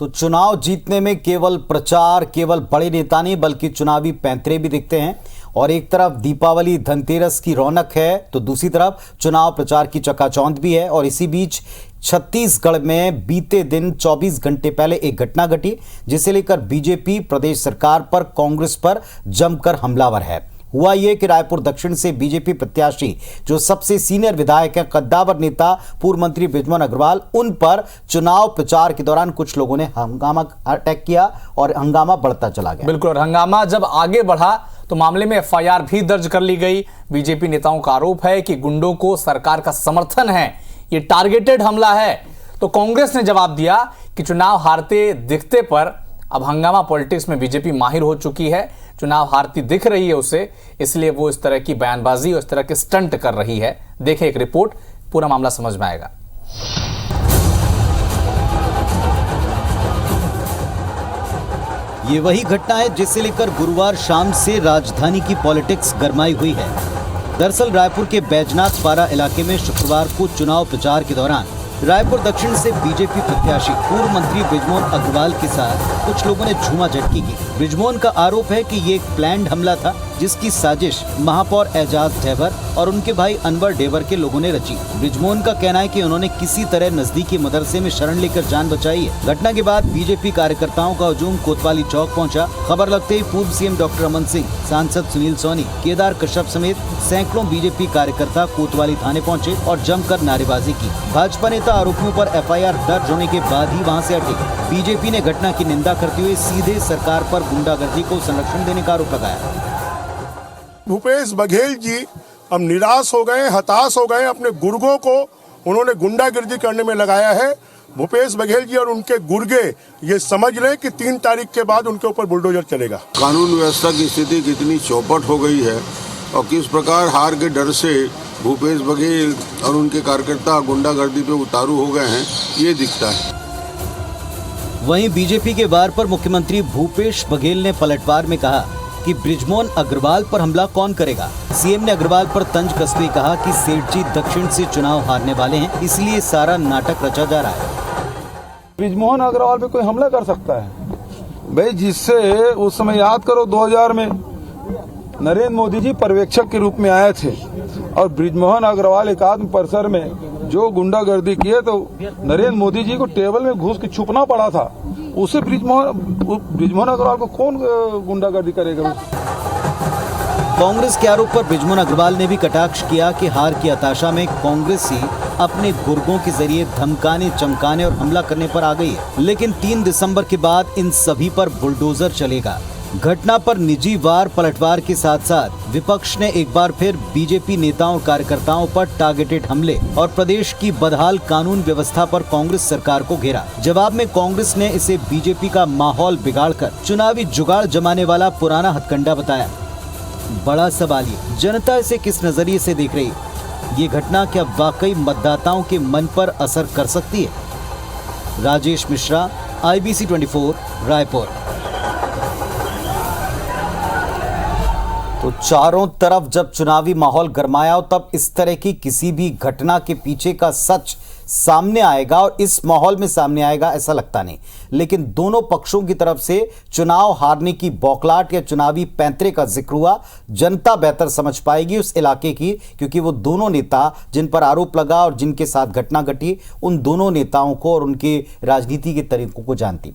तो चुनाव जीतने में केवल प्रचार, केवल बड़े नेता नहीं बल्कि चुनावी पैंतरे भी दिखते हैं। और एक तरफ दीपावली धनतेरस की रौनक है तो दूसरी तरफ चुनाव प्रचार की चकाचौंध भी है। और इसी बीच छत्तीसगढ़ में बीते दिन 24 घंटे पहले एक घटना घटी जिसे लेकर बीजेपी प्रदेश सरकार पर, कांग्रेस पर जमकर हमलावर है। हुआ यह कि रायपुर दक्षिण से बीजेपी प्रत्याशी जो सबसे सीनियर विधायक हैं, कद्दावर नेता पूर्व मंत्री बृजमोहन अग्रवाल, उन पर चुनाव प्रचार के दौरान कुछ लोगों ने हंगामा अटैक किया और हंगामा बढ़ता चला गया। बिल्कुल, और हंगामा जब आगे बढ़ा तो मामले में एफआईआर भी दर्ज कर ली गई। बीजेपी नेताओं का आरोप है कि गुंडों को सरकार का समर्थन है, ये टारगेटेड हमला है। तो कांग्रेस ने जवाब दिया कि चुनाव हारते दिखते पर अब हंगामा पॉलिटिक्स में बीजेपी माहिर हो चुकी है, चुनाव हारती दिख रही है उसे, इसलिए वो इस तरह की बयानबाजी और इस तरह के स्टंट कर रही है। देखें एक रिपोर्ट, पूरा मामला समझ में आएगा। ये वही घटना है जिसे लेकर गुरुवार शाम से राजधानी की पॉलिटिक्स गरमाई हुई है। दरअसल रायपुर के बैजनाथ पारा इलाके में शुक्रवार को चुनाव प्रचार के दौरान रायपुर दक्षिण से बीजेपी प्रत्याशी पूर्व मंत्री बृजमोहन अग्रवाल के साथ कुछ लोगों ने झूमा झटकी की। बृजमोहन का आरोप है कि ये एक प्लान्ड हमला था जिसकी साजिश महापौर एजाज ढेबर और उनके भाई अनवर ढेबर के लोगों ने रची। बृजमोहन का कहना है कि उन्होंने किसी तरह नजदीकी मदरसे में शरण लेकर जान बचाई है। घटना के बाद बीजेपी कार्यकर्ताओं का हुजूम कोतवाली चौक पहुंचा। खबर लगते ही पूर्व सीएम डॉक्टर रमन सिंह, सांसद सुनील सोनी, केदार कश्यप समेत सैकड़ों बीजेपी कार्यकर्ता कोतवाली थाने पहुंचे और जमकर नारेबाजी की। भाजपा नेता आरोपियों पर एफआईआर दर्ज होने के बाद ही वहां से हटे। बीजेपी ने घटना की निंदा करते हुए सीधे सरकार पर गुंडागर्दी को संरक्षण देने का आरोप लगाया। भूपेश बघेल जी अब निराश हो गए, हताश हो गए। अपने गुर्गों को उन्होंने गुंडागर्दी करने में लगाया है। भूपेश बघेल जी और उनके गुर्गे ये समझ लें कि 3 तारीख के बाद उनके ऊपर बुलडोजर चलेगा। कानून व्यवस्था की स्थिति कितनी चौपट हो गई है और किस प्रकार हार के डर से भूपेश बघेल और उनके कार्यकर्ता गुंडागर्दी पे उतारू हो गए हैं, ये दिखता है। वहीं बीजेपी के वार पर मुख्यमंत्री भूपेश बघेल ने पलटवार में कहा कि बृजमोहन अग्रवाल पर हमला कौन करेगा। सीएम ने अग्रवाल पर तंज कसते हुए कहा कि सेठ जी दक्षिण से चुनाव हारने वाले हैं, इसलिए सारा नाटक रचा जा रहा है। बृजमोहन अग्रवाल पे कोई हमला कर सकता है भाई, जिससे उस समय याद करो 2000 में नरेंद्र मोदी जी पर्यवेक्षक के रूप में आए थे और बृजमोहन अग्रवाल एकात्म परिसर में जो गुंडागर्दी किए तो नरेंद्र मोदी जी को टेबल में घुस के छुपना पड़ा था। उसे बृजमोहन अग्रवाल को कौन गुंडागर्दी करेगा। कांग्रेस के आरोप पर बृजमोहन अग्रवाल ने भी कटाक्ष किया कि हार की हताशा में कांग्रेस ही अपने गुर्गों के जरिए धमकाने, चमकाने और हमला करने पर आ गई है। लेकिन 3 दिसंबर के बाद इन सभी पर बुलडोजर चलेगा। घटना पर निजी वार पलटवार के साथ साथ विपक्ष ने एक बार फिर बीजेपी नेताओं और कार्यकर्ताओं पर टारगेटेड हमले और प्रदेश की बदहाल कानून व्यवस्था पर कांग्रेस सरकार को घेरा। जवाब में कांग्रेस ने इसे बीजेपी का माहौल बिगाड़कर चुनावी जुगाड़ जमाने वाला पुराना हथकंडा बताया। बड़ा सवाल ये, जनता इसे किस नजरिए से देख रही है? ये घटना क्या वाकई मतदाताओं के मन पर असर कर सकती है? राजेश मिश्रा, IBC 24, रायपुर। तो चारों तरफ जब चुनावी माहौल गरमाया हो तब इस तरह की किसी भी घटना के पीछे का सच सामने आएगा और इस माहौल में सामने आएगा ऐसा लगता नहीं। लेकिन दोनों पक्षों की तरफ से चुनाव हारने की बौखलाहट या चुनावी पैंतरे का जिक्र हुआ। जनता बेहतर समझ पाएगी उस इलाके की, क्योंकि वो दोनों नेता जिन पर आरोप लगा और जिनके साथ घटना घटी, उन दोनों नेताओं को और उनके राजनीति के तरीकों को जानती।